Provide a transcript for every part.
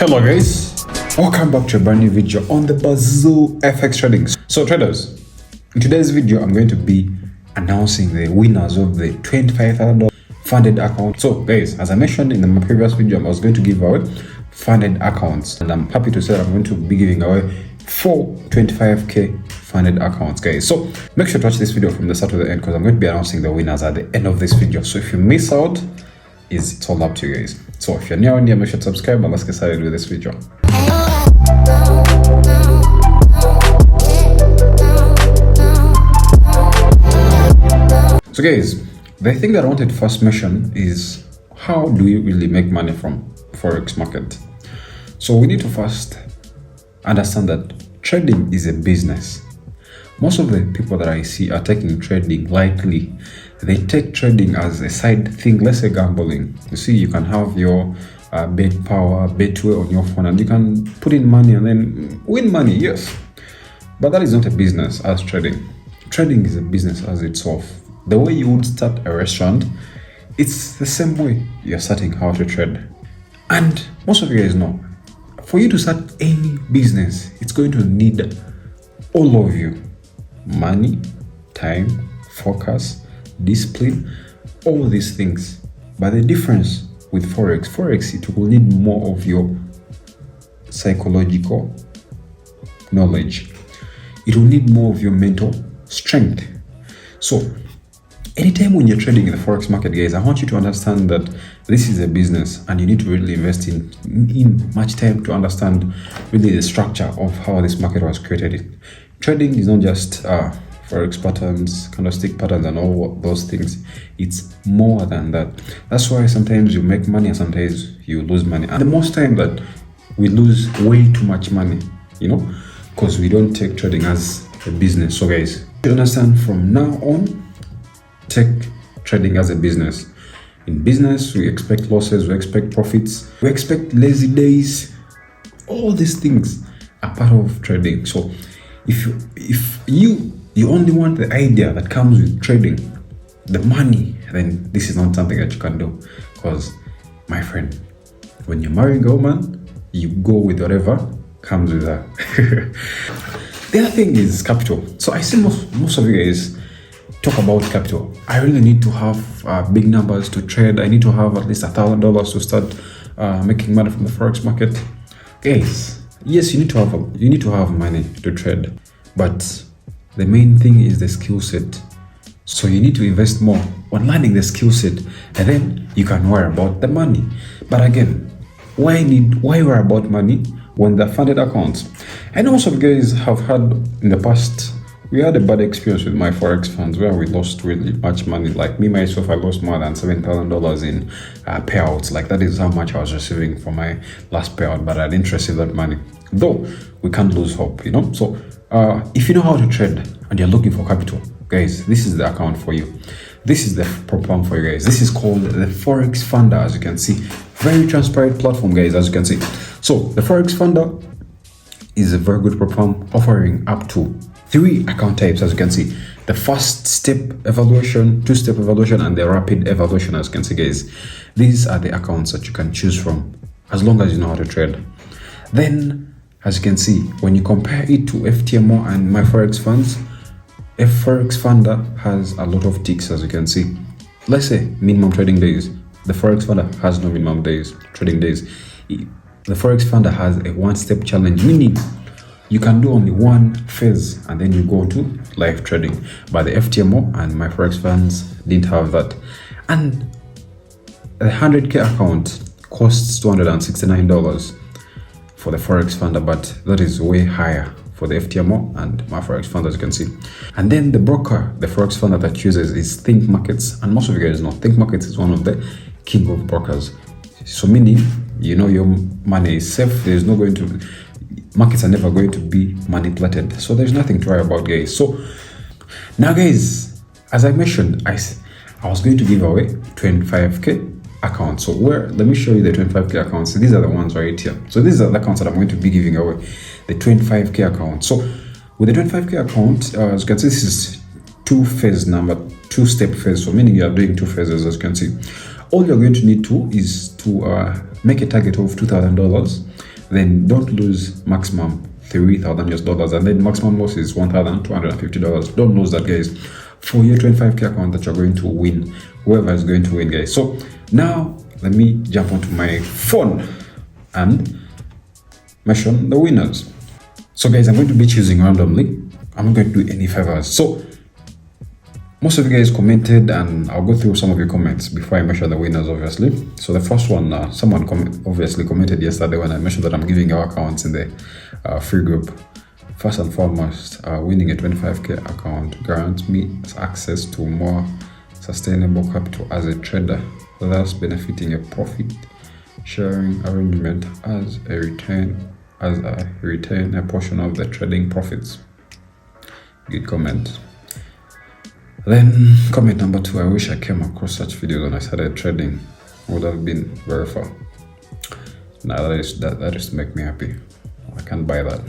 Hello guys, welcome back to a brand new video on the Bazoo FX trading. So traders, in today's video I'm going to be announcing the winners of the $25,000 funded account. So guys, as I mentioned in the previous video, I was going to give away funded accounts, and I'm happy to say that I'm going to be giving away 4 25k funded accounts, guys. So make sure to watch this video from the start to the end, because I'm going to be announcing the winners at the end of this video. So if you miss out, it's all up to you guys. So if you're new around here, make sure to subscribe, and let's get started with this video. So guys, the thing that I wanted to first mention is, how do we really make money from Forex market? So we need to first understand that trading is a business. Most of the people that I see are taking trading lightly. They take trading as a side thing, let's say gambling. You see, you can have your bet power, betway on your phone, and you can put in money and then win money, yes. But that is not a business as trading. Trading is a business as itself. The way you would start a restaurant, it's the same way you're starting how to trade. And most of you guys know, for you to start any business, it's going to need all of you. Money, time, focus, discipline, all these things. But the difference with Forex, it will need more of your psychological knowledge. It will need more of your mental strength. So anytime when you're trading in the Forex market, guys, I want you to understand that this is a business, and you need to really invest in much time to understand really the structure of how this market was created. Trading is not just Forex patterns, candlestick patterns, and all those things. It's more than that. That's why sometimes you make money and sometimes you lose money. And the most time that we lose way too much money, because we don't take trading as a business. So guys, you understand, from now on, take trading as a business. In business, we expect losses, we expect profits, we expect lazy days. All these things are part of trading. So if you only want the idea that comes with trading, the money, then this is not something that you can do. Because, my friend, when you're marrying a woman, you go with whatever comes with her. The other thing is capital. So I see most of you guys talk about capital. I really need to have big numbers to trade. I need to have at least $1,000 to start making money from the Forex market. Guys, yes, you need to have money to trade, but the main thing is the skill set. So you need to invest more on learning the skill set, and then you can worry about the money. But again, why worry about money when they're funded accounts? I know most of you guys have had in the past, we had a bad experience with my Forex funds where we lost really much money. Like me, myself, I lost more than $7,000 in payouts. Like, that is how much I was receiving for my last payout, but I didn't receive that money. Though, we can't lose hope, So, if you know how to trade and you're looking for capital, guys, this is the account for you. This is the program for you guys. This is called the Forex Funder, as you can see. Very transparent platform, guys, as you can see. So, the Forex Funder is a very good program offering up to 3 account types, as you can see. The first step evaluation, 2-step evaluation, and the rapid evaluation, as you can see, guys. These are the accounts that you can choose from as long as you know how to trade. Then, as you can see, when you compare it to FTMO and my Forex funds, a Forex Funder has a lot of ticks, as you can see. Let's say minimum trading days. The Forex Funder has no minimum trading days. The Forex Funder has a 1-step challenge, meaning you can do only one phase and then you go to live trading. But the FTMO and my Forex funds didn't have that. And the 100k account costs $269 for the Forex Funder, but that is way higher for the FTMO and my Forex fund, as you can see. And then the broker, the Forex Funder that uses is Think Markets, and most of you guys know Think Markets is one of the king of brokers. So meaning, your money is safe. Markets are never going to be manipulated, so there's nothing to worry about, guys. So now, guys, as I mentioned, I was going to give away 25k accounts. So let me show you the 25k accounts. So these are the ones right here. So these are the accounts that I'm going to be giving away, the 25k account. So with the 25k account, as you can see, this is 2-step phase. So meaning you are doing 2 phases, as you can see. All you're going to need to is to make a target of $2,000 then don't lose maximum $3,000 and then maximum loss is $1,250. Don't lose that, guys, for your 25k account that you're going to win, whoever is going to win, guys. So now let me jump onto my phone and mention the winners. So guys, I'm going to be choosing randomly. I'm not going to do any favors. So most of you guys commented, and I'll go through some of your comments before I measure the winners, obviously. So the first one, someone obviously commented yesterday when I mentioned that I'm giving our accounts in the free group. First and foremost, winning a 25k account grants me access to more sustainable capital as a trader, thus benefiting a profit sharing arrangement as I retain a portion of the trading profits. Good comment. Then comment number 2, I wish I came across such videos when I started trading. Would have been very far. Now that is to make me happy. I can't buy that.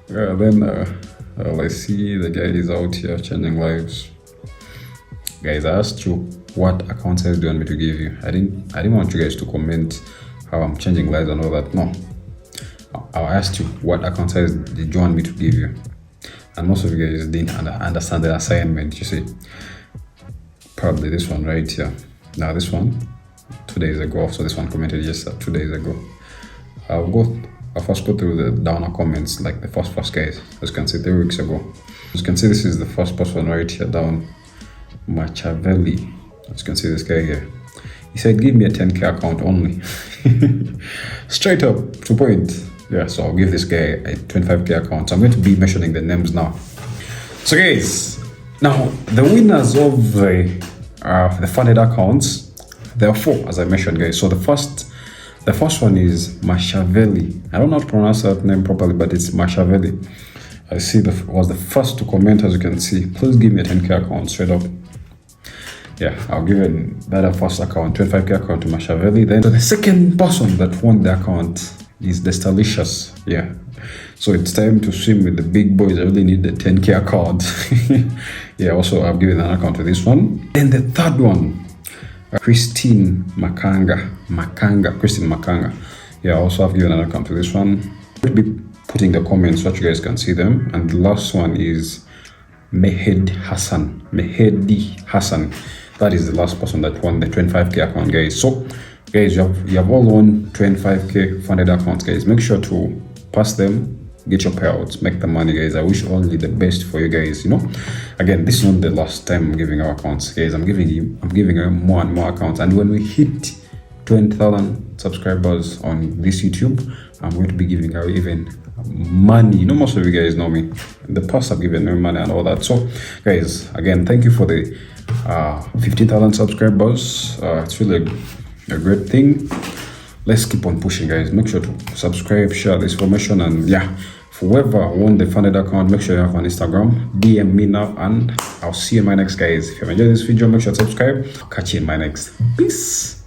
Then I see the guy is out here changing lives. Guys, I asked you what account size do you want me to give you. I didn't want you guys to comment how I'm changing lives and all that. No. I asked you what account size did you want me to give you. And most of you guys didn't understand the assignment, you see. Probably this one right here. Now this one, 2 days ago. So this one commented yes, 2 days ago. I'll first go through the downer comments, like the first guys. As you can see, 3 weeks ago. As you can see, this is the first person right here down. Machiavelli. As you can see, this guy here. He said, give me a 10k account only. Straight up, to point. Yeah, so I'll give this guy a 25k account. So I'm going to be mentioning the names now. So guys, now the winners of the funded accounts, there are 4, as I mentioned, guys. So the first one is Machiavelli. I don't know how to pronounce that name properly, but it's Machiavelli. I see was the first to comment, as you can see. Please give me a 10k account straight up. Yeah, I'll give that first account, 25k account to Machiavelli. Then the second person that won the account is the Stalicious. Yeah, so it's time to swim with the big boys. I really need the 10k account. Yeah, also I've given an account to this one. Then the third one, Christine Makanga. Yeah, also I've given an account to this one. I'll be putting the comments so that you guys can see them. And the last one is Mehedi Hassan. That is the last person that won the 25k account, guys. So guys, you have all won 25k funded accounts, guys. Make sure to pass them, get your payouts, make the money, guys. I wish only the best for you guys, you know. Again, this is not the last time I'm giving our accounts, guys. I'm giving more and more accounts. And when we hit 20,000 subscribers on this YouTube, I'm going to be giving out even money. You know, most of you guys know me. In the past, I've given them money and all that. So guys, again, thank you for the 15,000 subscribers. It's really a great thing. Let's keep on pushing, guys. Make sure to subscribe, share this information, and yeah, for whoever won the funded account, make sure you have on Instagram. DM me now, and I'll see you in my next, guys. If you enjoyed this video, make sure to subscribe. I'll catch you in my next. Peace.